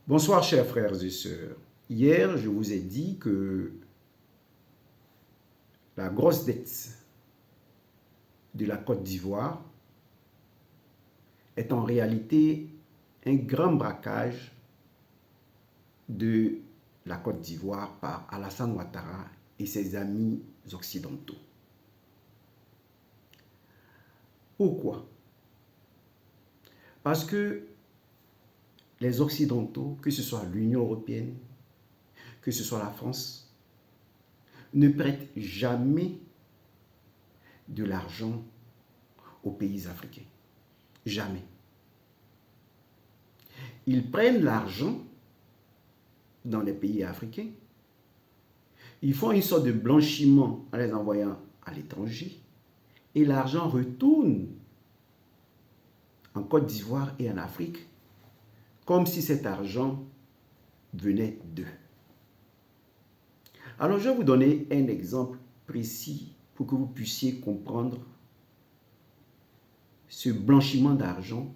Bonsoir chers frères et sœurs. Hier, je vous ai dit que la grosse dette de la Côte d'Ivoire est en réalité un grand braquage de la Côte d'Ivoire par Alassane Ouattara et ses amis occidentaux. Pourquoi? Parce que les Occidentaux, que ce soit l'Union européenne, que ce soit la France, ne prêtent jamais de l'argent aux pays africains. Jamais. Ils prennent l'argent dans les pays africains, ils font une sorte de blanchiment en les envoyant à l'étranger et l'argent retourne en Côte d'Ivoire et en Afrique comme si cet argent venait d'eux. Alors je vais vous donner un exemple précis pour que vous puissiez comprendre ce blanchiment d'argent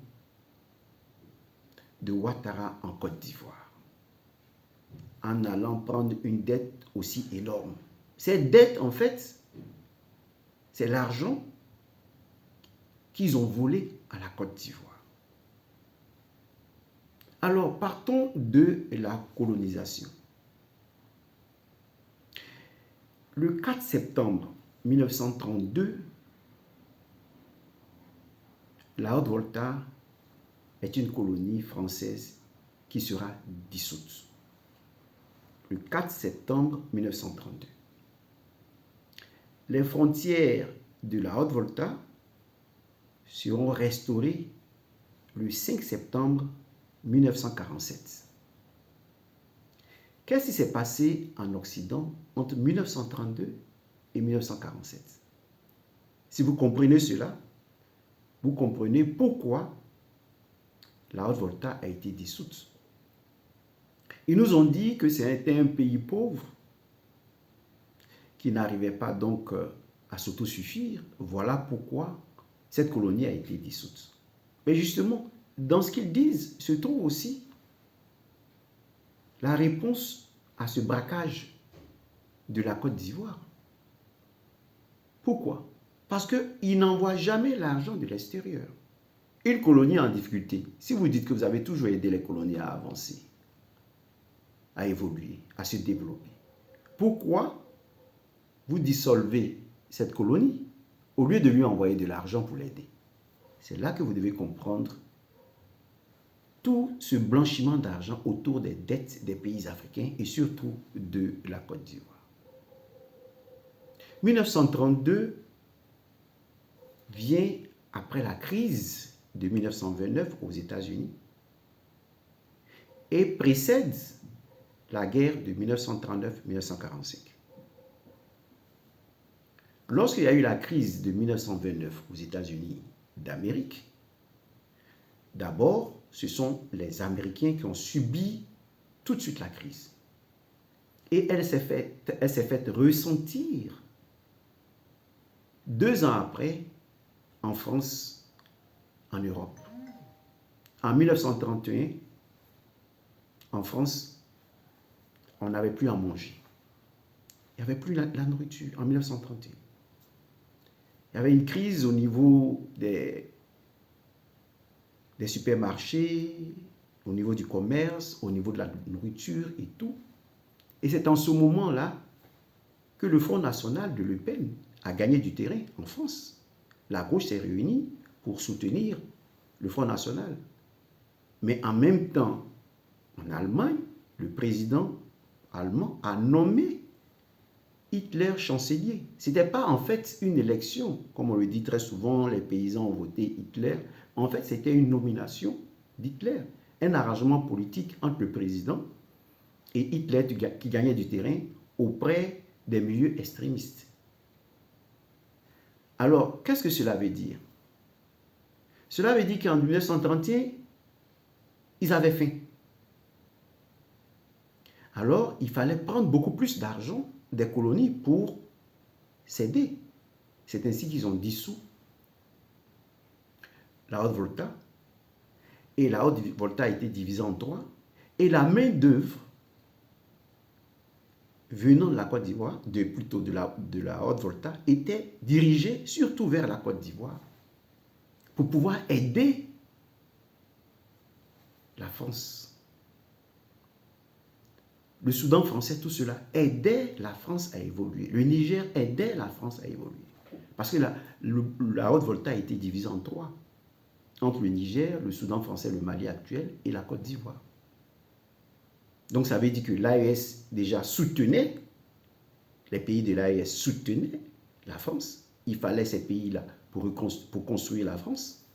de Ouattara en Côte d'Ivoire en allant prendre une dette aussi énorme. Cette dette, en fait, c'est l'argent qu'ils ont volé à la Côte d'Ivoire. Alors, partons de la colonisation. Le 4 septembre 1932, la Haute-Volta est une colonie française qui sera dissoute. Le 4 septembre 1932. Les frontières de la Haute-Volta seront restaurées le 5 septembre 1947. Qu'est-ce qui s'est passé en Occident entre 1932 et 1947? Si vous comprenez cela, vous comprenez pourquoi la Haute-Volta a été dissoute. Ils nous ont dit que c'était un pays pauvre qui n'arrivait pas donc à s'autosuffire. Voilà pourquoi cette colonie a été dissoute. Mais justement, dans ce qu'ils disent se trouve aussi la réponse à ce braquage de la Côte d'Ivoire. Pourquoi? Parce qu'ils n'envoient jamais l'argent de l'extérieur. Une colonie en difficulté, si vous dites que vous avez toujours aidé les colonies à avancer, à évoluer, à se développer, pourquoi vous dissolvez cette colonie au lieu de lui envoyer de l'argent pour l'aider? C'est là que vous devez comprendre tout ce blanchiment d'argent autour des dettes des pays africains et surtout de la Côte d'Ivoire. 1932 vient après la crise de 1929 aux États-Unis et précède la guerre de 1939-1945. Lorsqu'il y a eu la crise de 1929 aux États-Unis d'Amérique, d'abord, ce sont les Américains qui ont subi tout de suite la crise. Et elle s'est faite ressentir 2 ans après en France, en Europe. En 1931, en France, on n'avait plus à manger. Il n'y avait plus la nourriture en 1931. Il y avait une crise au niveau des supermarchés, au niveau du commerce, au niveau de la nourriture et tout. Et c'est en ce moment-là que le Front National de Le Pen a gagné du terrain en France. La gauche s'est réunie pour soutenir le Front National. Mais en même temps, en Allemagne, le président allemand a nommé Hitler chancelier. Ce n'était pas en fait une élection, comme on le dit très souvent, les paysans ont voté Hitler. En fait, c'était une nomination d'Hitler, un arrangement politique entre le président et Hitler qui gagnait du terrain auprès des milieux extrémistes. Alors, qu'est-ce que cela veut dire? Cela veut dire qu'en 1931, ils avaient faim. Alors, il fallait prendre beaucoup plus d'argent des colonies pour s'aider. C'est ainsi qu'ils ont dissous la Haute-Volta. Et la Haute-Volta a été divisée en 3. Et la main-d'œuvre venant de la Côte d'Ivoire, plutôt de la Haute-Volta, était dirigée surtout vers la Côte d'Ivoire pour pouvoir aider la France. Le Soudan français, tout cela aidait la France à évoluer. Le Niger aidait la France à évoluer. Parce que la Haute-Volta a été divisée en trois. Entre le Niger, le Soudan français, le Mali actuel et la Côte d'Ivoire. Donc ça veut dire que l'AES déjà soutenait, les pays de l'AES soutenaient la France. Il fallait ces pays-là pour construire la France.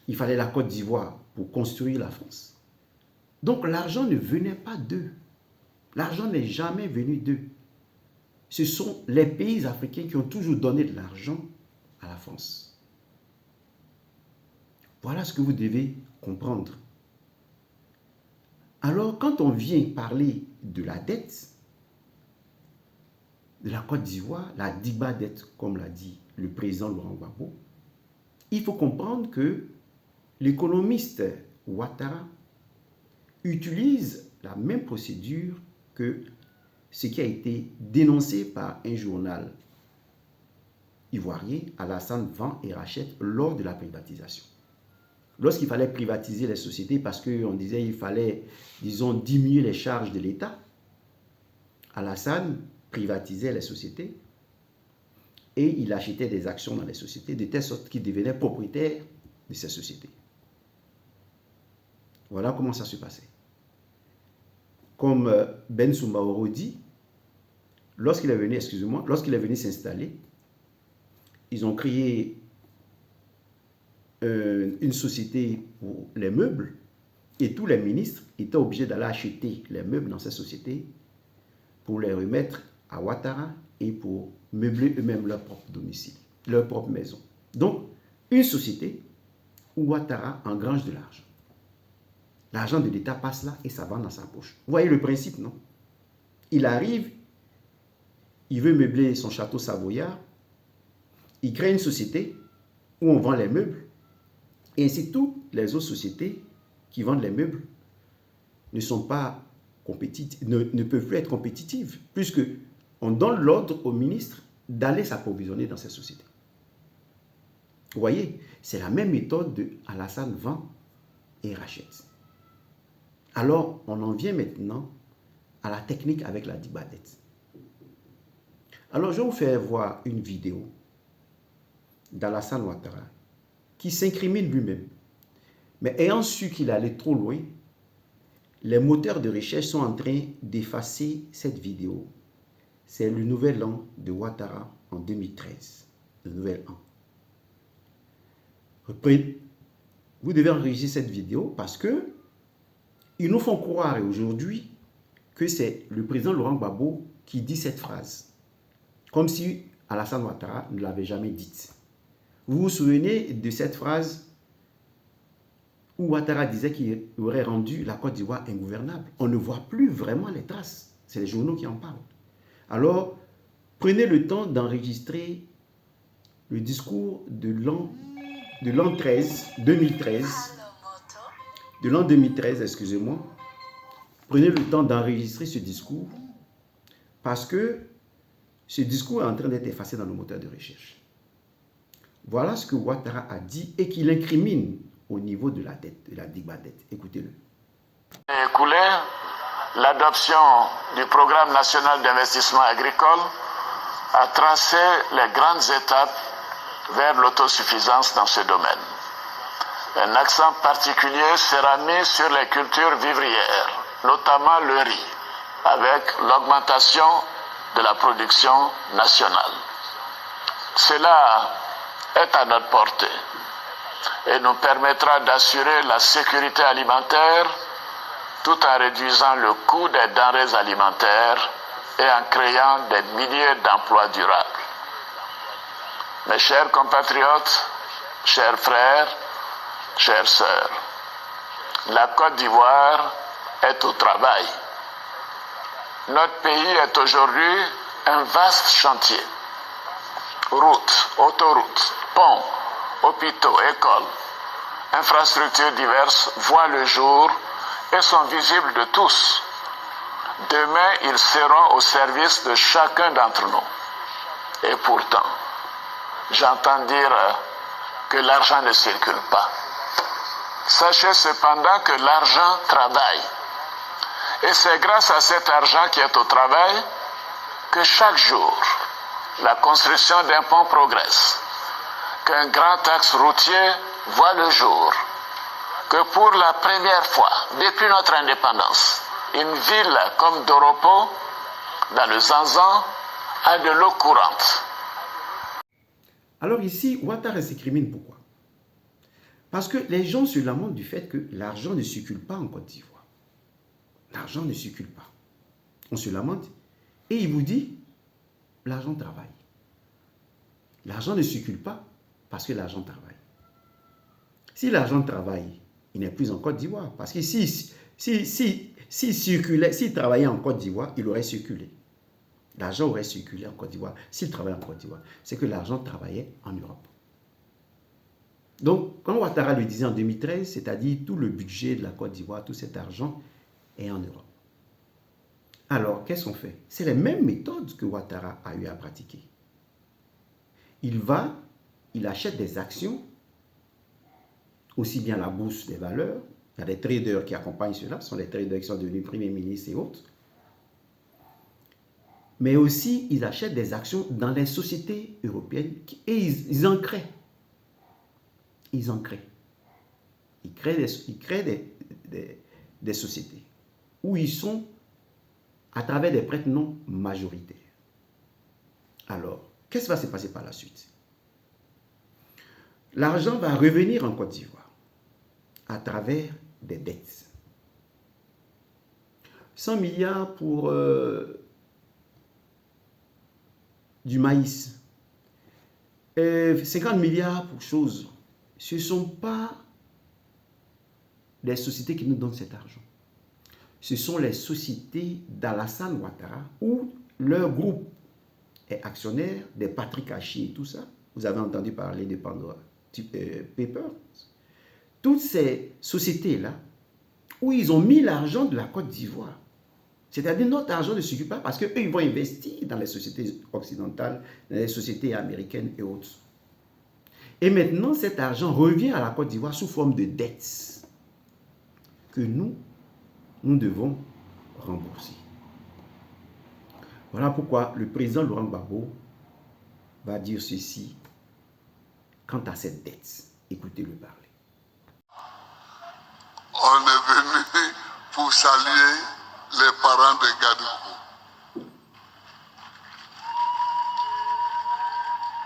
Il fallait la Côte d'Ivoire pour construire la France. Donc l'argent ne venait pas d'eux. L'argent n'est jamais venu d'eux. Ce sont les pays africains qui ont toujours donné de l'argent à la France. Voilà ce que vous devez comprendre. Alors, quand on vient parler de la dette de la Côte d'Ivoire, la Digba dette, comme l'a dit le président Laurent Gbagbo, il faut comprendre que l'économiste Ouattara utilise la même procédure que ce qui a été dénoncé par un journal ivoirien, Alassane vend et rachète, lors de la privatisation. Lorsqu'il fallait privatiser les sociétés, parce qu'on disait qu'il fallait, disons, diminuer les charges de l'État, Alassane privatisait les sociétés et il achetait des actions dans les sociétés de telle sorte qu'il devenait propriétaire de ces sociétés. Voilà comment ça se passait. Comme Ben Soumaoro dit, lorsqu'il est venu s'installer, ils ont créé une société pour les meubles et tous les ministres étaient obligés d'aller acheter les meubles dans ces sociétés pour les remettre à Ouattara et pour meubler eux-mêmes leur propre domicile, leur propre maison. Donc, une société où Ouattara engrange de l'argent. L'argent de l'État passe là et ça va dans sa poche. Vous voyez le principe, non? Il arrive, il veut meubler son château savoyard, il crée une société où on vend les meubles, et ainsi toutes les autres sociétés qui vendent les meubles ne sont pas compétitives, ne peuvent plus être compétitives, puisque on donne l'ordre au ministre d'aller s'approvisionner dans ces sociétés. Vous voyez, c'est la même méthode de Alassane vend et rachète. Alors, on en vient maintenant à la technique avec la Digba dette. Alors, je vais vous faire voir une vidéo d'Alassane Ouattara qui s'incrimine lui-même. Mais ayant su qu'il allait trop loin, les moteurs de recherche sont en train d'effacer cette vidéo. C'est le nouvel an de Ouattara en 2013. Le nouvel an. Vous devez enregistrer cette vidéo parce que ils nous font croire aujourd'hui que c'est le président Laurent Gbagbo qui dit cette phrase. Comme si Alassane Ouattara ne l'avait jamais dite. Vous vous souvenez de cette phrase où Ouattara disait qu'il aurait rendu la Côte d'Ivoire ingouvernable? On ne voit plus vraiment les traces. C'est les journaux qui en parlent. Alors, prenez le temps d'enregistrer le discours de l'an 2013, de l'an 2013, excusez-moi. Prenez le temps d'enregistrer ce discours parce que ce discours est en train d'être effacé dans le moteur de recherche. Voilà ce que Ouattara a dit et qu'il incrimine au niveau de la dette, de la Digba dette. Écoutez-le. Écoulé, l'adoption du programme national d'investissement agricole a tracé les grandes étapes vers l'autosuffisance dans ce domaine. Un accent particulier sera mis sur les cultures vivrières, notamment le riz, avec l'augmentation de la production nationale. Cela est à notre portée et nous permettra d'assurer la sécurité alimentaire tout en réduisant le coût des denrées alimentaires et en créant des milliers d'emplois durables. Mes chers compatriotes, chers frères, chères sœurs, la Côte d'Ivoire est au travail. Notre pays est aujourd'hui un vaste chantier. Routes, autoroutes, ponts, hôpitaux, écoles, infrastructures diverses voient le jour et sont visibles de tous. Demain, ils seront au service de chacun d'entre nous. Et pourtant, j'entends dire que l'argent ne circule pas. Sachez cependant que l'argent travaille. Et c'est grâce à cet argent qui est au travail que chaque jour, la construction d'un pont progresse, qu'un grand axe routier voit le jour, que pour la première fois depuis notre indépendance, une ville comme Doropo, dans le Zanzan, a de l'eau courante. Alors ici, Ouattara s'écrimine pourquoi? Parce que les gens se lamentent du fait que l'argent ne circule pas en Côte d'Ivoire. L'argent ne circule pas. On se lamente et il vous dit, l'argent travaille. L'argent ne circule pas parce que l'argent travaille. Si l'argent travaille, il n'est plus en Côte d'Ivoire. Parce que s'il travaillait en Côte d'Ivoire, il aurait circulé. L'argent aurait circulé en Côte d'Ivoire. S'il travaillait en Côte d'Ivoire, c'est que l'argent travaillait en Europe. Donc, quand Ouattara le disait en 2013, c'est-à-dire tout le budget de la Côte d'Ivoire, tout cet argent est en Europe. Alors, qu'est-ce qu'on fait? C'est les mêmes méthodes que Ouattara a eu à pratiquer. Il achète des actions, aussi bien la bourse des valeurs. Il y a des traders qui accompagnent cela, ce sont les traders qui sont devenus premiers ministres et autres. Mais aussi, ils achètent des actions dans les sociétés européennes et ils en créent. Ils en créent. Ils créent des sociétés où ils sont à travers des prêts non majoritaires. Alors, qu'est-ce qui va se passer par la suite? L'argent va revenir en Côte d'Ivoire à travers des dettes. 100 milliards pour du maïs, 50 milliards pour choses. Ce ne sont pas les sociétés qui nous donnent cet argent. Ce sont les sociétés d'Alassane Ouattara où leur groupe est actionnaire, des Patrick Hachi et tout ça. Vous avez entendu parler de Pandora Papers. Toutes ces sociétés-là où ils ont mis l'argent de la Côte d'Ivoire. C'est-à-dire notre argent ne circule pas parce qu'eux, ils vont investir dans les sociétés occidentales, dans les sociétés américaines et autres. Et maintenant, cet argent revient à la Côte d'Ivoire sous forme de dettes que nous devons rembourser. Voilà pourquoi le président Laurent Gbagbo va dire ceci quant à cette dette. Écoutez-le parler. On est venu pour saluer les parents de Gadoukou.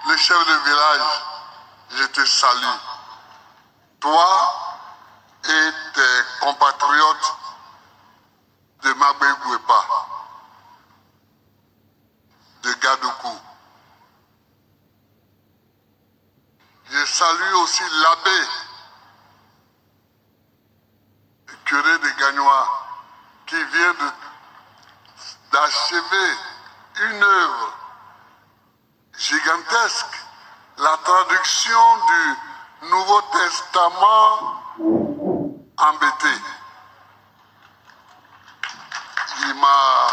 Le chef de village, je te salue. Toi et tes compatriotes de Mabé-Gouépa, de Gadoukou. Je salue aussi l'abbé, le curé de Gagnois, qui vient d'achever une œuvre gigantesque, la traduction du Nouveau Testament embêté. Il m'a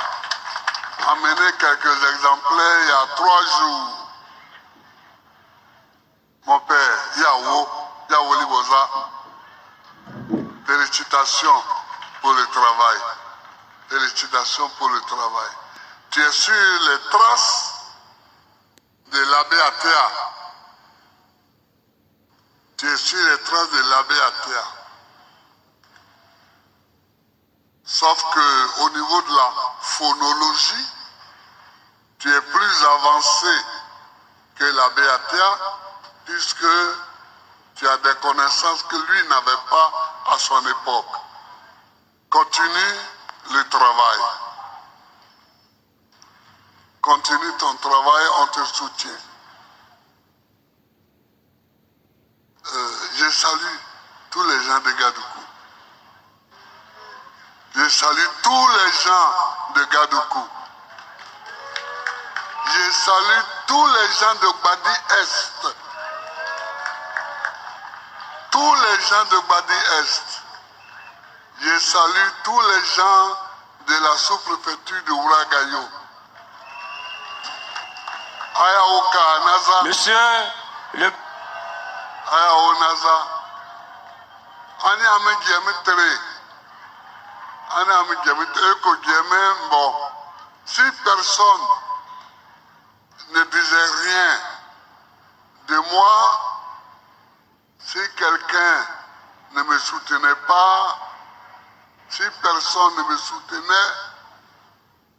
amené quelques exemplaires il y a 3 jours. Mon père, Yawo Liboza, félicitations pour le travail. Félicitations pour le travail. Tu es sur les traces de l'abbé Atea. Tu es sur les traces de l'abbé Atea. Sauf que au niveau de la phonologie, tu es plus avancé que l'abbé Atea, puisque tu as des connaissances que lui n'avait pas à son époque. Continue le travail. Continue ton travail, on te soutient. Je salue tous les gens de Gadoukou. Je salue tous les gens de Gadoukou. Je salue tous les gens de Badi Est. tous les gens de Badi-Est. Je salue tous les gens de la sous-préfecture de Ouragayo. Ayaoka Naza. Monsieur le Ayao Naza. Ani ame diame tere. Ani ame diame tere ko diame bon. Si personne ne disait rien de moi, si quelqu'un ne me soutenait pas, si personne ne me soutenait,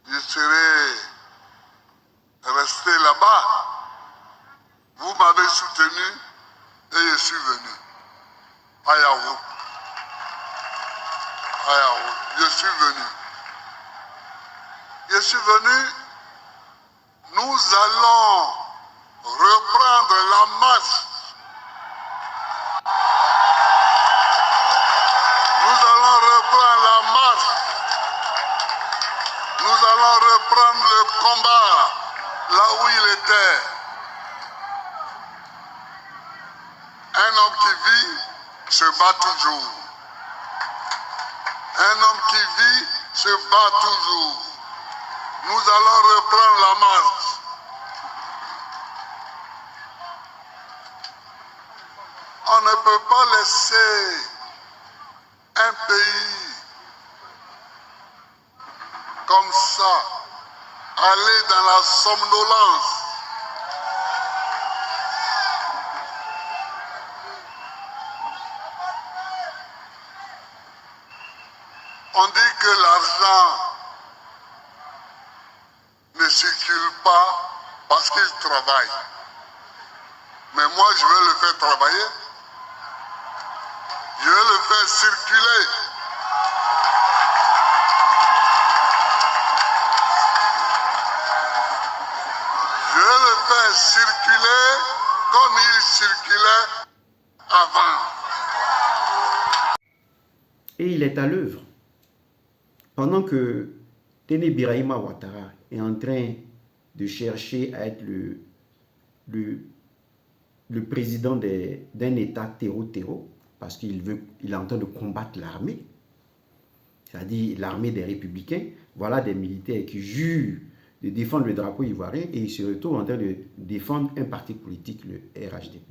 je serais resté là-bas. Vous m'avez soutenu et je suis venu. Ayahu. Ayahu. Je suis venu. Je suis venu. Nous allons reprendre la marche. Nous allons reprendre la marche. Nous allons reprendre le combat là où il était. Un homme qui vit se bat toujours. Un homme qui vit se bat toujours. Nous allons reprendre la marche. On ne peut pas laisser un pays comme ça aller dans la somnolence. On dit que l'argent ne circule pas parce qu'il travaille. Mais moi, je vais le faire travailler. Je vais le faire circuler. Je vais le faire circuler comme il circulait avant. Et il est à l'œuvre. Pendant que Téné Birahima Ouattara est en train de chercher à être le président d'un État terreau, parce qu'il est en train de combattre l'armée, c'est-à-dire l'armée des républicains. Voilà des militaires qui jurent de défendre le drapeau ivoirien et ils se retrouvent en train de défendre un parti politique, le RHDP.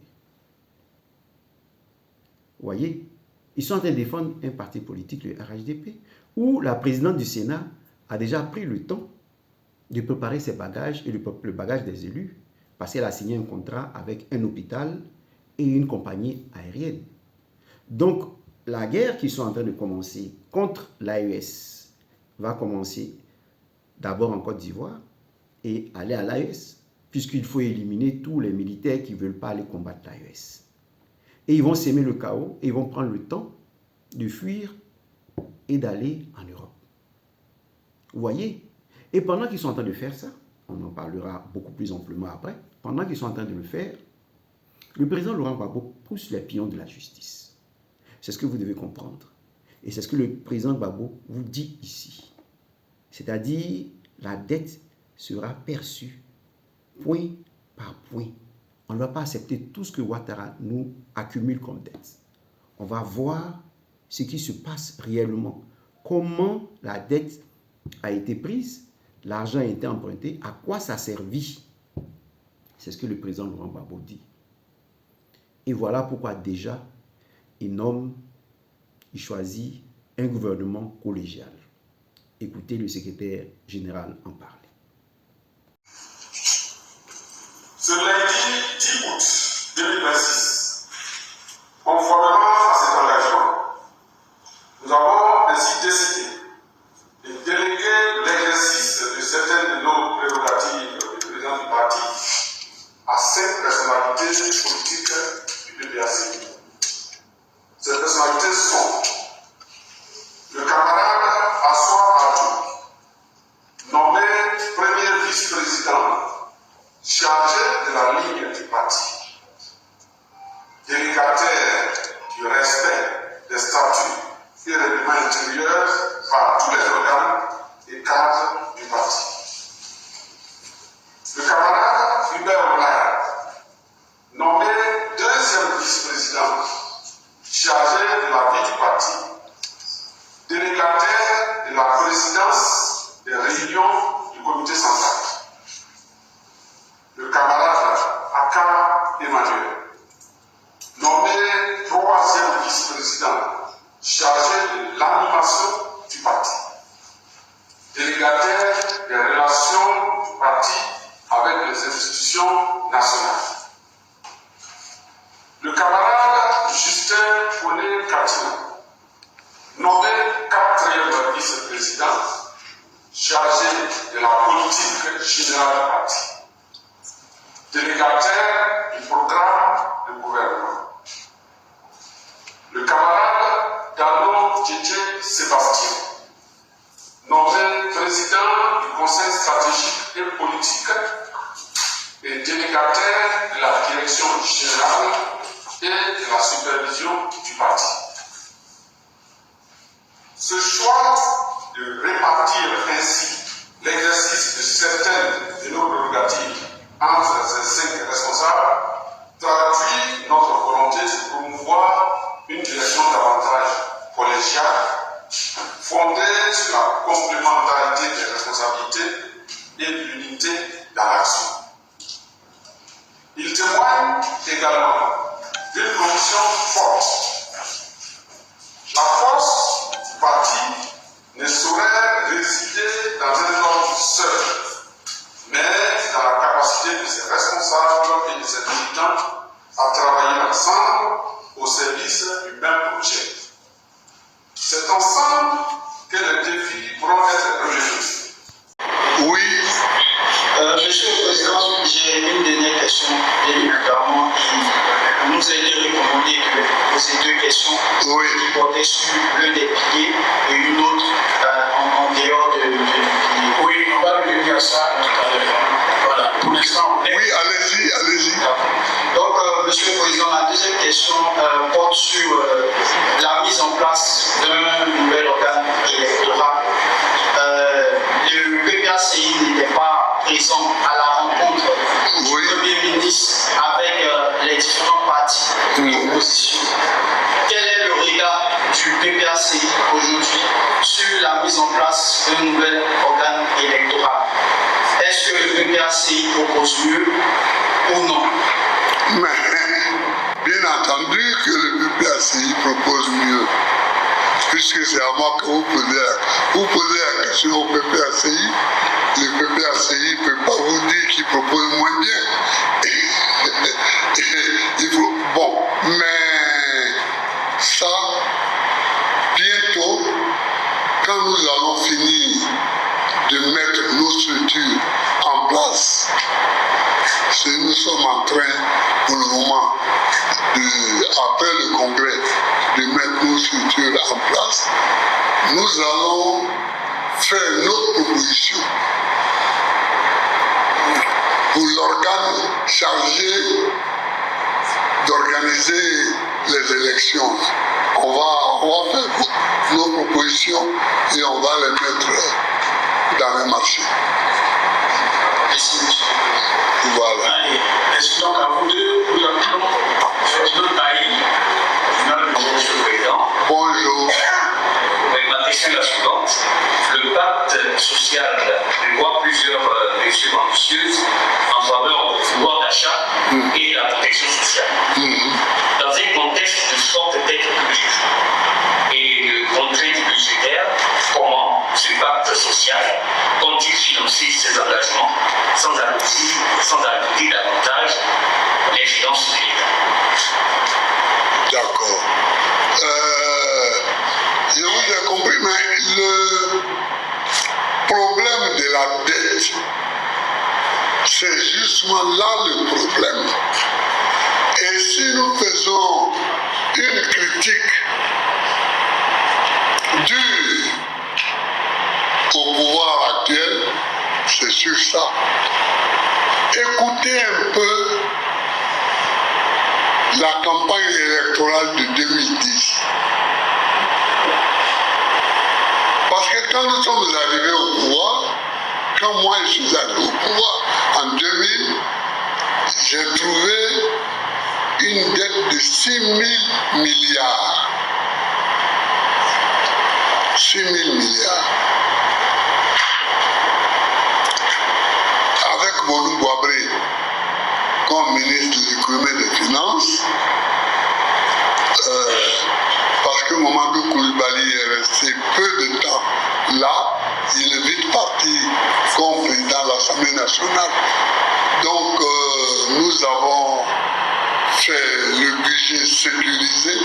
Vous voyez, ils sont en train de défendre un parti politique, le RHDP, où la présidente du Sénat a déjà pris le temps de préparer ses bagages et le bagage des élus, parce qu'elle a signé un contrat avec un hôpital et une compagnie aérienne. Donc, la guerre qu'ils sont en train de commencer contre l'AES va commencer d'abord en Côte d'Ivoire et aller à l'AES, puisqu'il faut éliminer tous les militaires qui ne veulent pas aller combattre l'AES. Et ils vont s'aimer le chaos et ils vont prendre le temps de fuir et d'aller en Europe. Vous voyez? Et pendant qu'ils sont en train de faire ça, on en parlera beaucoup plus amplement après, pendant qu'ils sont en train de le faire, le président Laurent Gbagbo pousse les pions de la justice. C'est ce que vous devez comprendre. Et c'est ce que le président Gbagbo vous dit ici. C'est-à-dire, la dette sera perçue point par point. On ne va pas accepter tout ce que Ouattara nous accumule comme dette. On va voir ce qui se passe réellement. Comment la dette a été prise, l'argent a été emprunté, à quoi ça a servi. C'est ce que le président Laurent Gbagbo dit. Et voilà pourquoi déjà, il choisit un gouvernement collégial. Écoutez le secrétaire général en parler. Ce lundi 10 août 2026, conformément à cet engagement, nous avons ainsi décidé de déléguer l'exercice de certaines de nos prérogatives de président du parti à 5 personnalités politiques du PPAC. Ces personnalités sont le camarade Assoua Adjou, nommé premier vice-président chargé de la ligne du parti, délégataire du respect des statuts et règlements intérieurs par tous les organes et cadres du parti. Le camarade Hubert Oulaya, nommé deuxième vice-président de la présidence des réunions du comité central. Le camarade Aka Emmanuel, nommé troisième vice-président chargé de l'animation du parti, délégataire des relations du parti avec les institutions nationales. Le camarade Justin Poné Katina, nommé quatrième vice-président chargé de la politique générale du parti, délégataire du programme de gouvernement. Le camarade Dano Djedje Sébastien, nommé président du Conseil stratégique et politique et délégataire de la direction générale et de la supervision du parti. Ce choix de répartir ainsi l'exercice de certaines de nos prérogatives entre ces 5 responsables traduit notre volonté de promouvoir une direction davantage collégiale, fondée sur la complémentarité des responsabilités et de l'unité dans l'action. Il témoigne également d'une conviction forte. La force du parti ne saurait résider dans un homme seul, mais dans la capacité de ses responsables et de ses militants à travailler ensemble au service du même projet. C'est ensemble que les défis pourront être relevés. Oui. Monsieur le Président, j'ai une dernière question, et notamment qui nous a été recommandé de poser 2 questions qui portaient sur l'un des piliers et une autre en dehors du pilier. Oui, on va revenir à ça tout à l'heure. Voilà, pour l'instant. Oui, allez-y. Donc, Monsieur le Président, la deuxième question porte sur la mise en place d'un nouvel organe électoral. Le PPACI n'était pas présent à la rencontre du Premier ministre avec les différents partis de l'opposition. Quel est le regard du PPACI aujourd'hui sur la mise en place d'un nouvel organe électoral? Est-ce que le PPACI propose mieux ou non? Mais, bien entendu que le PPACI propose mieux, puisque c'est à moi que vous posez la question au PPACI. Le PPACI ne peut pas vous dire qu'il propose moins bien. Bon, mais ça, bientôt, quand nous allons finir de mettre nos structures en place, nous sommes en train, pour le moment, après le congrès, de mettre nos structures en place, nous allons faire notre proposition pour l'organe chargé d'organiser les élections. On va faire nos propositions et on va les mettre dans le marché. Merci, monsieur. Voilà. Allez, merci donc à vous deux. Nous appelons Ferdinand Bailly, monsieur le Président. Bonjour. Ma question est la suivante. Le pacte social prévoit plusieurs mesures ambitieuses en faveur du pouvoir d'achat et de la protection sociale. Dans un contexte de forte dette publique et de contraintes budgétaires, comment ce pacte social compte-t-il financer ces engagements sans alourdir davantage les finances de l'État? D'accord. Je vous ai compris, mais le problème de la dette, c'est justement là le problème. Et si nous faisons une critique dure au pouvoir actuel, c'est sur ça. Écoutez un peu la campagne électorale de 2010. Parce que quand nous sommes arrivés au pouvoir, quand moi je suis arrivé au pouvoir en 2000, j'ai trouvé une dette de 6 000 milliards. 6 000 milliards. Fabré comme ministre de l'économie et des finances, parce que Mamadou Koulibaly est resté peu de temps là, il est vite parti comme président de l'Assemblée nationale. Donc nous avons fait le budget sécurisé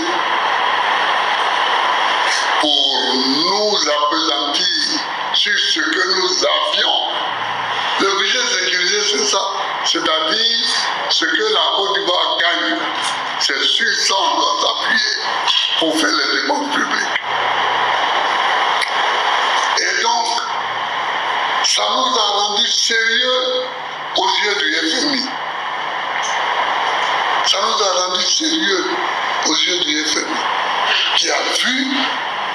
pour nous appesantir sur ce que nous avions. Le budget sécurisé, c'est ça. C'est-à-dire ce que la Côte d'Ivoire gagne. C'est sur ça qu'on doit s'appuyer pour faire les dépenses publiques. Et donc, ça nous a rendu sérieux aux yeux du FMI. Ça nous a rendu sérieux aux yeux du FMI, qui a vu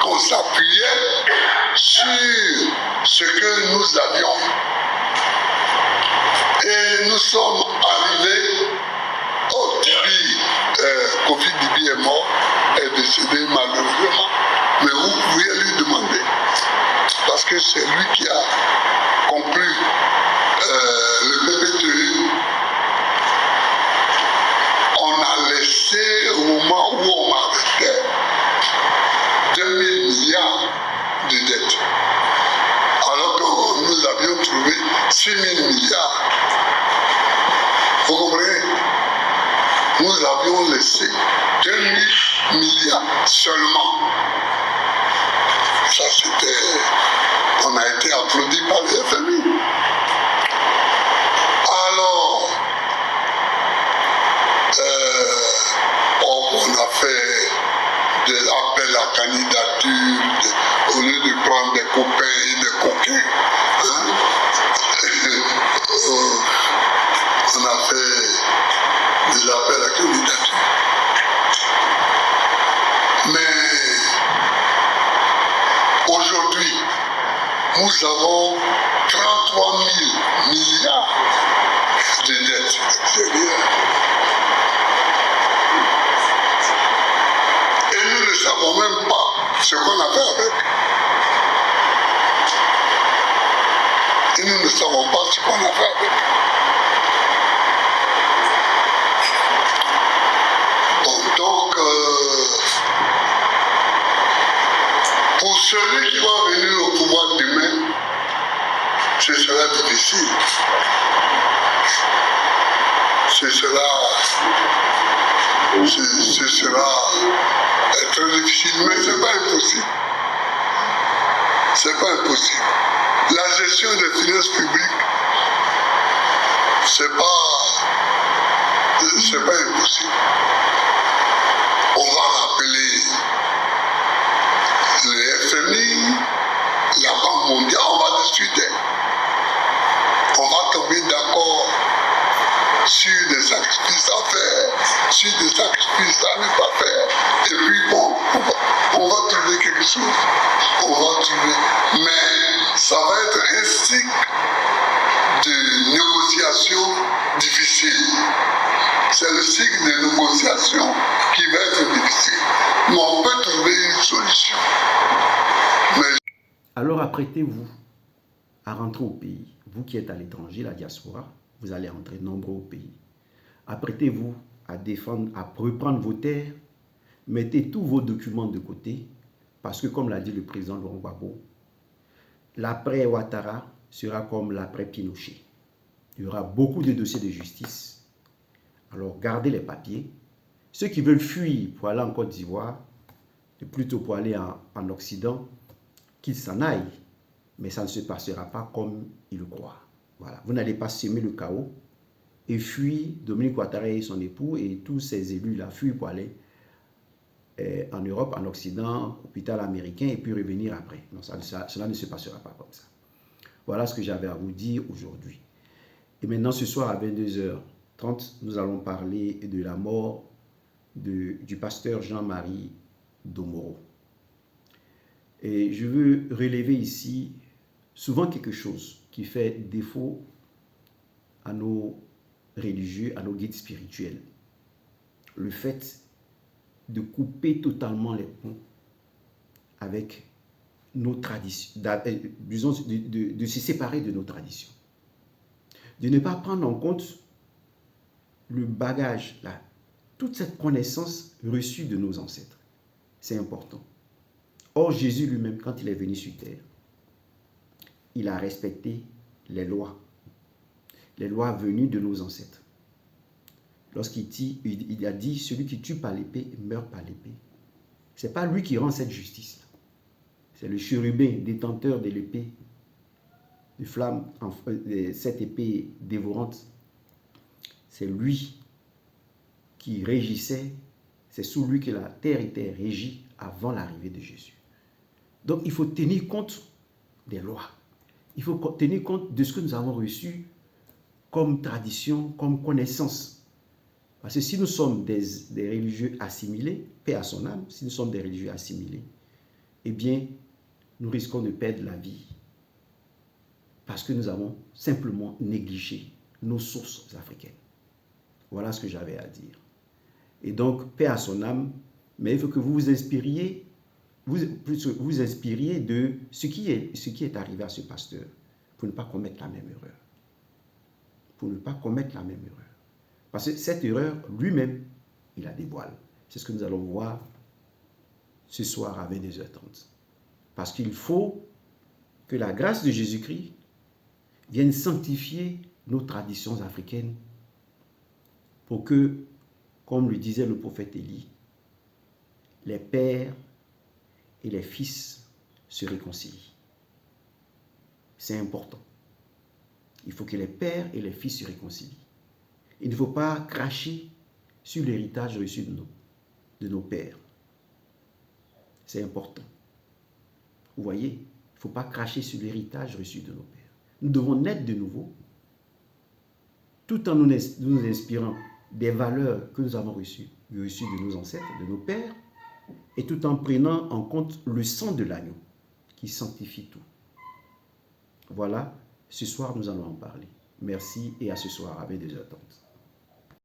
qu'on s'appuyait sur ce que nous avions. Et nous sommes arrivés au Dibi. Kofi Dibi est mort, est décédé malheureusement, mais vous pouvez lui demander, parce que c'est lui qui a conclu le PPTU. On a laissé au moment où on m'arrêtait 2000 milliards de dettes, alors que nous avions trouvé 6 000 milliards. Vous comprenez? Nous avions laissé 2000 milliards seulement. Ça, c'était... On a été applaudi par le FMI. Alors, on a fait des appels à candidature, au lieu de prendre des copains et des coquins. Hein? On a fait des appels à candidature. Mais aujourd'hui, nous avons 33 000 milliards de dettes extérieures. Et nous ne savons même pas ce qu'on a fait avec. Et nous ne savons pas ce qu'on a fait avec. Bon, donc, pour celui qui va venir au pouvoir demain, ce sera difficile. Ce sera très difficile, mais ce n'est pas impossible. C'est pas impossible. La gestion des finances publiques, c'est pas impossible. On va rappeler le FMI, la Banque mondiale, on va discuter. On va tomber d'accord sur des sacrifices à faire, sur des sacrifices à ne pas faire. Et puis bon, on va trouver quelque chose. On va trouver. Mais ça va être un cycle de négociations difficiles. C'est le cycle de négociations qui va être difficile. Mais on peut trouver une solution. Mais... Alors apprêtez-vous à rentrer au pays. Vous qui êtes à l'étranger, la diaspora, vous allez rentrer nombreux au pays. Apprêtez-vous à défendre, à reprendre vos terres. Mettez tous vos documents de côté. Parce que comme l'a dit le président Laurent Gbagbo, l'après Ouattara sera comme l'après Pinochet. Il y aura beaucoup de dossiers de justice. Alors gardez les papiers. Ceux qui veulent fuir pour aller en Côte d'Ivoire, et plutôt pour aller en Occident, qu'ils s'en aillent. Mais ça ne se passera pas comme ils le croient. Voilà. Vous n'allez pas semer le chaos et fuir Dominique Ouattara et son époux et tous ces élus-là fuient pour aller en Europe, en Occident, hôpital américain et puis revenir après. Non, cela ne se passera pas comme ça. Voilà ce que j'avais à vous dire aujourd'hui. Et maintenant, ce soir à 22h30, nous allons parler de la mort du pasteur Jean-Marie Domoro. Et je veux relever ici souvent quelque chose qui fait défaut à nos religieux, à nos guides spirituels. Le fait de couper totalement les ponts avec nos traditions, disons, de se séparer de nos traditions. de ne pas prendre en compte le bagage, toute cette connaissance reçue de nos ancêtres. C'est important. Or, Jésus lui-même, quand il est venu sur terre, il a respecté les lois venues de nos ancêtres. Lorsqu'il a dit, celui qui tue par l'épée meurt par l'épée. Ce n'est pas lui qui rend cette justice. C'est le chérubin détenteur de l'épée, de flamme, cette épée dévorante. C'est lui qui régissait, c'est sous lui que la terre était régie avant l'arrivée de Jésus. Donc il faut tenir compte des lois. Il faut tenir compte de ce que nous avons reçu comme tradition, comme connaissance. Parce que si nous sommes des religieux assimilés, paix à son âme, si nous sommes des religieux assimilés, eh bien, nous risquons de perdre la vie. Parce que nous avons simplement négligé nos sources africaines. Voilà ce que j'avais à dire. Et donc, paix à son âme, mais il faut que vous vous inspiriez, vous inspiriez de ce qui est arrivé à ce pasteur, pour ne pas commettre la même erreur. Pour ne pas commettre la même erreur. Parce que cette erreur, lui-même, il la dévoile. C'est ce que nous allons voir ce soir à 22h30. Parce qu'il faut que la grâce de Jésus-Christ vienne sanctifier nos traditions africaines pour que, comme le disait le prophète Élie, les pères et les fils se réconcilient. C'est important. Il faut que les pères et les fils se réconcilient. Il ne faut pas cracher sur l'héritage reçu de nos pères. C'est important. Vous voyez, il ne faut pas cracher sur l'héritage reçu de nos pères. Nous devons naître de nouveau, tout en nous inspirant des valeurs que nous avons reçues de nos ancêtres, de nos pères, et tout en prenant en compte le sang de l'agneau qui sanctifie tout. Voilà, ce soir nous allons en parler. Merci et à ce soir à 22h30.